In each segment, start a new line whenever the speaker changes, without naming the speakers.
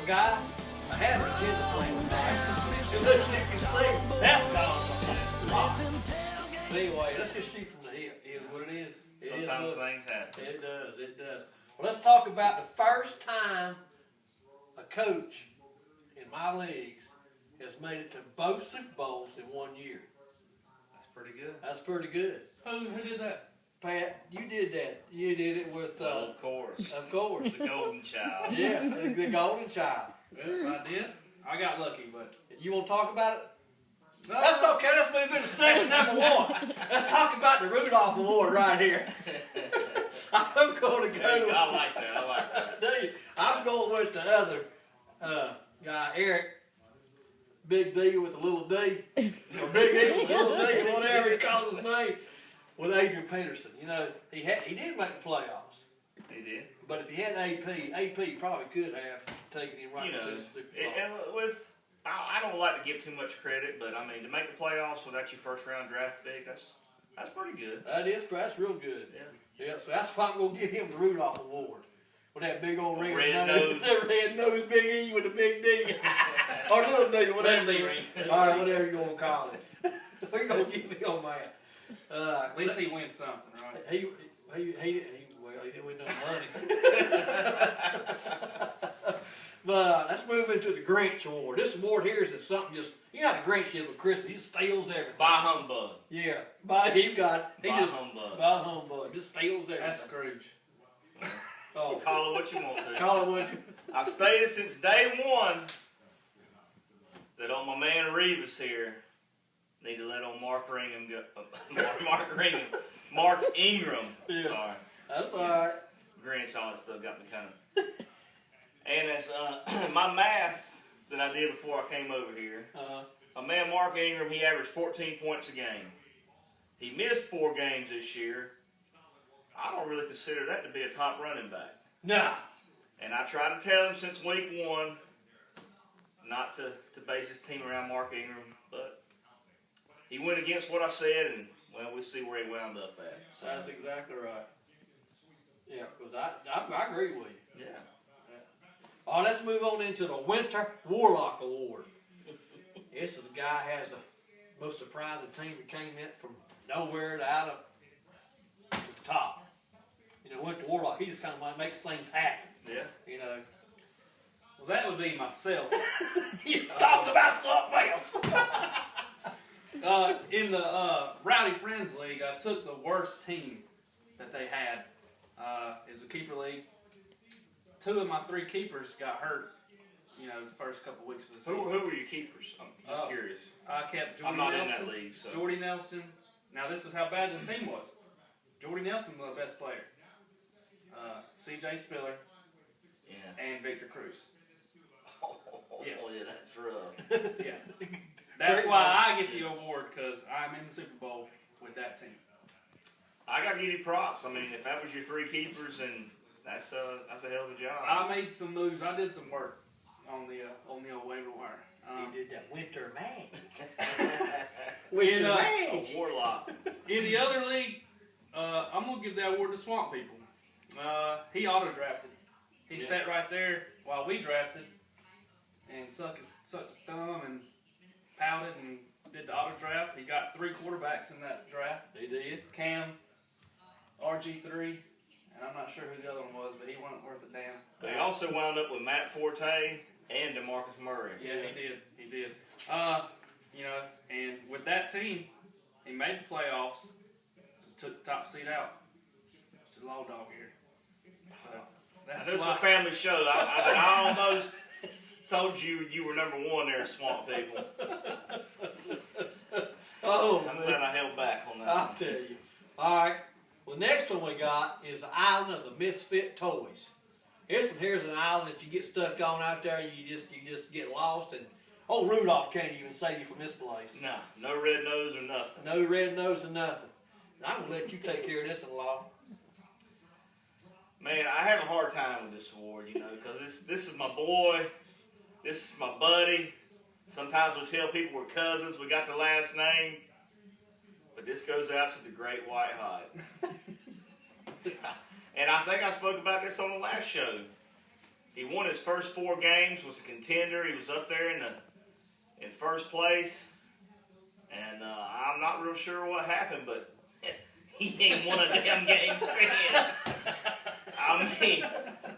guys, I had an agenda plan tonight.
Listen, you can see.
That dog. Anyway, let's just shoot from the hip. It is what it is.
Sometimes things happen.
It does. It does. Well, let's talk about the first time a coach in my leagues has made it to both Super Bowls in 1 year.
That's pretty good.
That's pretty good.
Who did that?
Pat, you did that. You did it with.
Well, of course.
Of course.
The golden child.
Yeah, the golden child.
Well, I did. I got lucky, but
You want to talk about it?
no.
That's okay. Let's move into segment number one. Let's talk about the Rudolph Award right here. I'm going to go.
I like that. I like that.
Do you? I'm going with the other guy, Eric. Big D with a little D, or Big E with a little D, whatever he calls his name, with Adrian Peterson. You know, he did make the playoffs,
He did.
but if he had AP probably could have taken him right
You know,
to the Super Bowl.
and with I don't like to give too much credit, but I mean to make the playoffs without your first round draft pick, that's pretty good.
That's real good.
Yeah.
Yeah, so that's why I'm gonna give him the Rudolph Award. With that big old ring,
Red nose.
that red nose, big E with a big D, or little D, whatever. All right, whatever you want to call it. We're gonna give him that.
At least he wins something, right?
He didn't win no money. But let's move into the Grinch Award. This award here is something just, you know how the Grinch is with Christmas. He just steals everything.
By humbug.
Yeah, he got it. He
By
just
humbug.
by humbug. Just steals everything.
That's Scrooge.
Oh,
Call it what you want to.
call it what you.
I've stated since day one that on my man Revis here, need to let on Mark Ringham go. Mark Ingram.
Yeah.
Sorry.
That's all right.
Grinch, all that stuff got me kind of. And it's my math that I did before I came over here. My man Mark Ingram, he averaged 14 points a game. He missed 4 games this year. I don't really consider that to be a top running back.
Nah.
And I tried to tell him since week 1 not to base his team around Mark Ingram, but he went against what I said, and well, we'll see where he wound up at. So,
That's exactly right. Yeah, because I agree with you.
yeah.
All right, let's move on into the Winter Warlock Award. This is a guy who has the most surprising team that came in from nowhere to out of the top. You know, Winter Warlock, he just kind of makes things happen.
Yeah.
You know.
Well, that would be myself.
You talked about something else.
In the Rowdy Friends League, I took the worst team that they had. It was a keeper league. 2 of my 3 keepers got hurt, you know, the first couple weeks of the season.
Who were your keepers? I'm just curious.
I kept Jordy
I'm not
Nelson.
in that league, so.
Jordy Nelson. Now, this is how bad this team was. Jordy Nelson was the best player. C.J. Spiller
Yeah.
and Victor Cruz.
Oh,
Yeah.
yeah, that's rough.
Yeah. That's why I get the award, because I'm in the Super Bowl with that team.
I got to give you props. I mean, if that was your 3 keepers, then that's a hell of a job.
I made some moves. I did some work on the old waiver wire.
He did that Winter Mag.
In,
A warlock.
in the other league, I'm going to give that award to Swamp People. He auto-drafted. He sat right there while we drafted and sucked his thumb and pouted and did the auto-draft. He got 3 quarterbacks in that draft.
He did.
Cam, RG3, and I'm not sure who the other one was, but he wasn't worth a damn.
They also wound up with Matt Forte and DeMarcus Murray.
Yeah, he did. You know, and with that team, he made the playoffs, took the top seed out. It's the law dog here. So that's
This is a
why.
family show. I almost told you were number 1 there, Swamp People.
Oh,
I'm glad I held back on that.
I'll tell you. All right. Well, next one we got is the Island of the Misfit Toys. This one here is an island that you get stuck on out there. You just get lost, and old Rudolph can't even save you from this place.
No red nose or nothing.
No red nose or nothing. I'm gonna let you take care of this one, Law.
Man, I have a hard time with this award, you know, because this is my boy, this is my buddy. Sometimes we tell people we're cousins, we got the last name, but this goes out to the Great White Hot. And I think I spoke about this on the last show. He won his first 4 games, was a contender. He was up there in first place. And I'm not real sure what happened, but he ain't won a damn game since. I mean,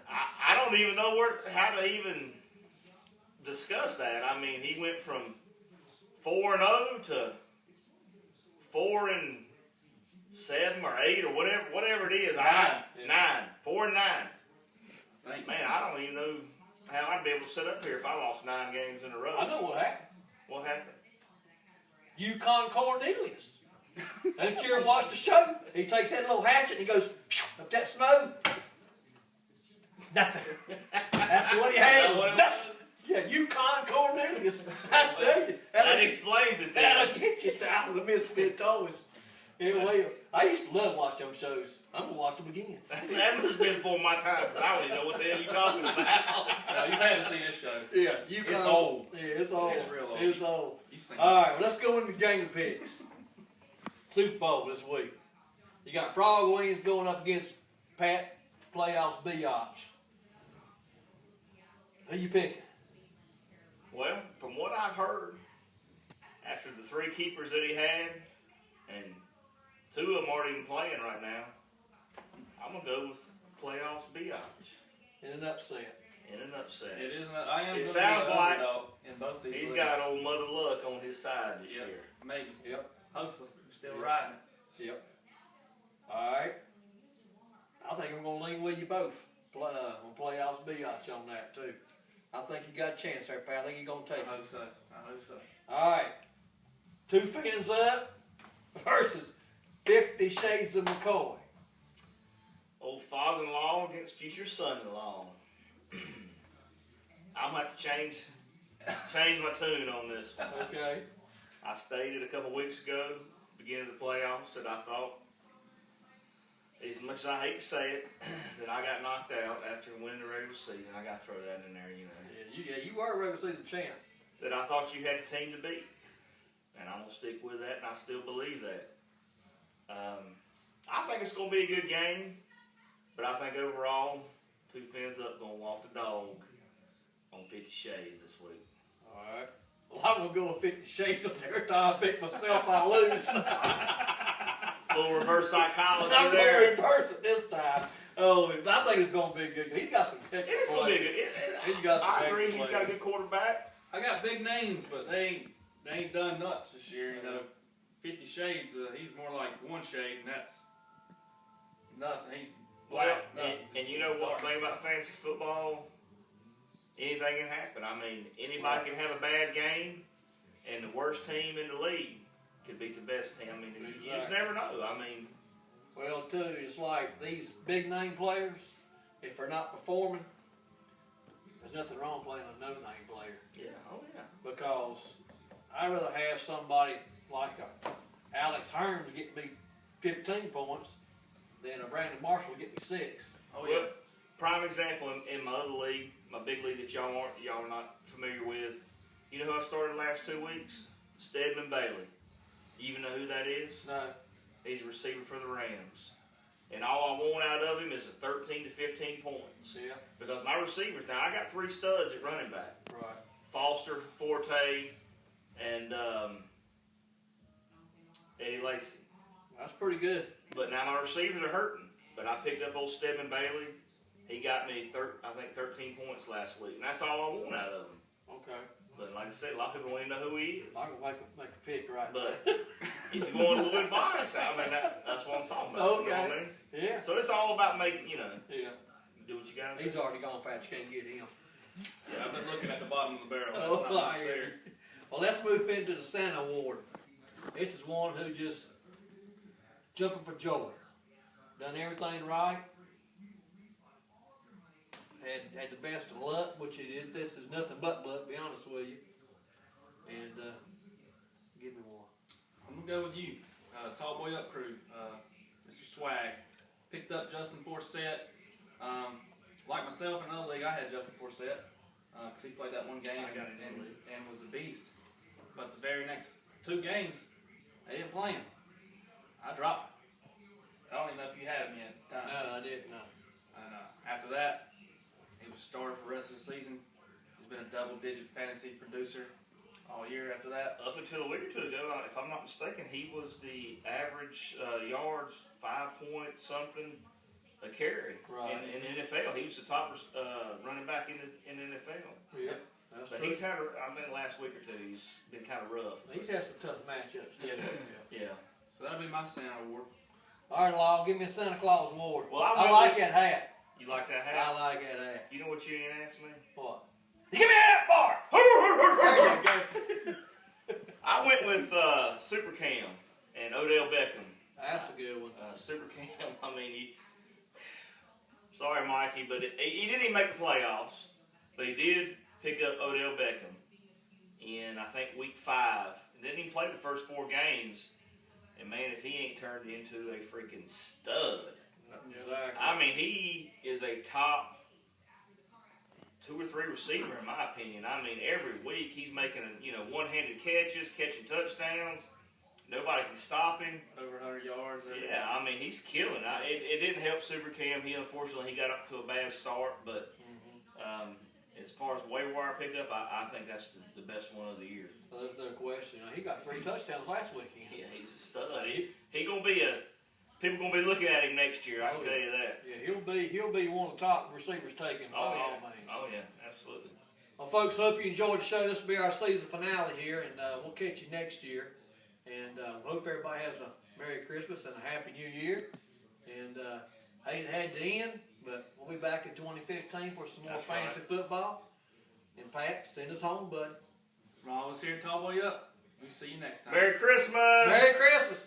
I don't even know how to even discuss that. I mean, he went from 4-0 to 4-7 or 8 or whatever it is. 9. 4-9. Man, I don't even know how I'd be able to sit up here if I lost 9 games in a row.
I know what happened.
What happened?
Yukon Cornelius. Don't you ever watch the show? He takes that little hatchet and he goes up that snow. Nothing. That's what he had. Yeah, Yukon Cornelius. I tell you.
That explains it.
That'll get you out of the misfit toys. Anyway, I used to love watching them shows. I'm going to watch them again.
That must have been before my time. I don't even know what the hell you're talking about.
No, you've had to see this show.
Yeah, Yukon.
It's old.
Yeah, it's old.
It's real old.
It's old.
You've
All right, well, let's go into game picks. Super Bowl this week. You got Frog Wings going up against Pat Playoffs Biatch. Who you picking?
Well, from what I've heard, after the 3 keepers that he had, and 2 of them aren't even playing right now, I'm going to go with Playoffs Biatch.
In an upset.
In an upset.
It isn't. I am.
It sounds like
in both these.
He's
leagues.
got old Mother Luck on his side this year.
Maybe.
Yep.
Hopefully, we're still riding.
Yep. All right. I think I'm going to lean with you both on Playoffs Biatch on that, too. I think you got a chance there, Pat. I think you're going to take it.
I hope so. I hope so.
All right. 2 Fins Up versus 50 Shades of McCoy.
Old father-in-law against future son-in-law. I'm going to have to change my tune on this one.
Okay.
I stated a couple weeks ago, beginning of the playoffs, that I thought, as much as I hate to say it, that I got knocked out after winning the regular season. I got to throw that in there, you know.
Yeah, you were a regular season champ.
That I thought you had a team to beat. And I'm going to stick with that, and I still believe that. I think it's going to be a good game, but I think overall, 2 Fins Up going to walk the dog on 50 Shades this week.
All right. Well, I'm going to go with 50 Shades of every time I pick myself, I lose.
A little reverse psychology
I'm
there.
going to reverse it this time. Oh, I think it's going to be a good game. He's got some
It is going to be a good. I agree. He's got a good quarterback.
I got big names, but they ain't done nuts this year. You know, 50 Shades. He's more like one shade, and that's nothing. He's black.
And you know what? The thing about fantasy football, anything can happen. I mean, anybody can have a bad game, and the worst team in the league could beat the best team. I mean, you just never know. I mean,
well, too, it's like these big name players, if they're not performing, there's nothing wrong playing a no-name player.
Yeah, oh yeah.
Because I'd rather have somebody like Alex Hearns get me 15 points than a Brandon Marshall get me 6.
Oh yeah.
Well, prime example in my other league, my big league that y'all are not familiar with. You know who I started the last 2 weeks? Stedman Bailey. Do you even know who that is?
No.
He's a receiver for the Rams. And all I want out of him is a 13 to 15 points.
Yeah.
Because my receivers, now I got 3 studs at running back.
Right.
Foster, Forte, and Eddie Lacy.
That's pretty good.
But now my receivers are hurting. But I picked up old Stedman Bailey. He got me, I think, 13 points last week. And that's all I want out of him.
Okay.
But like I said, a lot of people don't even know who he is.
I can make a pick right
But if you want a little advice, I mean, that's what I'm talking about.
Okay.
You know what I mean?
Yeah.
So it's all about making, you know,
Yeah.
do what you got to do.
He's already gone, Pat. You can't get him.
Yeah, I've been looking at the bottom of the barrel. That's
Oh,
not much there.
well, let's move into the Santa Award. This is one who just jumping for joy. Done everything right. Had the best of luck, which it is. This is nothing but luck, to be honest with you. And give me one.
I'm gonna go with you, Tall Boy Up Crew, Mr. Swag. Picked up Justin Forsett. Like myself in another league, I had Justin Forsett because he played that one game and was a beast. But the very next 2 games, they didn't play him. I dropped him. I don't even know if you had him yet at the time.
No, I didn't. No.
And after that, he was starter for the rest of the season. He's been a double-digit fantasy producer all year after that.
Up until a week or two ago, if I'm not mistaken, he was the average yards, 5 point something a carry in the NFL. He was the top running back in the NFL.
Yeah, that's
but
true.
he's had, I think, last week or two, he's been kind of rough.
He's had some tough matchups.
Yeah.
So that'll be my Santa award.
All right, Law, give me a Santa Claus award.
Well,
I like that hat.
You like that hat?
I like that hat.
You know what you ain't asked me?
What? Give me that bar! There you go.
I went with Super Cam and Odell Beckham.
That's a good one.
Super Cam, I mean, sorry, Mikey, but he didn't even make the playoffs, but he did pick up Odell Beckham in, I think, week 5. And didn't even play the first 4 games. And, man, if he ain't turned into a freaking stud.
Exactly.
I mean, he is a top 2 or 3 receiver, in my opinion. I mean, every week he's making, one-handed catches, catching touchdowns. Nobody can stop him.
Over 100 yards.
Yeah, I mean, he's killing. It didn't help Super Cam. Unfortunately, he got up to a bad start. But as far as waiver wire pickup, I think that's the best one of the year.
Well, there's no question. He got 3 touchdowns last weekend.
Yeah, he's a stud. He gonna be people gonna be looking at him next year. I can tell you that.
Yeah, he'll be one of the top receivers taken by all means.
Oh yeah, absolutely.
Well, folks, hope you enjoyed the show. This will be our season finale here, and we'll catch you next year. And hope everybody has a Merry Christmas and a Happy New Year. And hate it had to end, but we'll be back in 2015 for some more fantasy football. And Pat, send us home, bud.
From all of us here at Tallboy Up, we'll see you next time.
Merry Christmas!
Merry Christmas!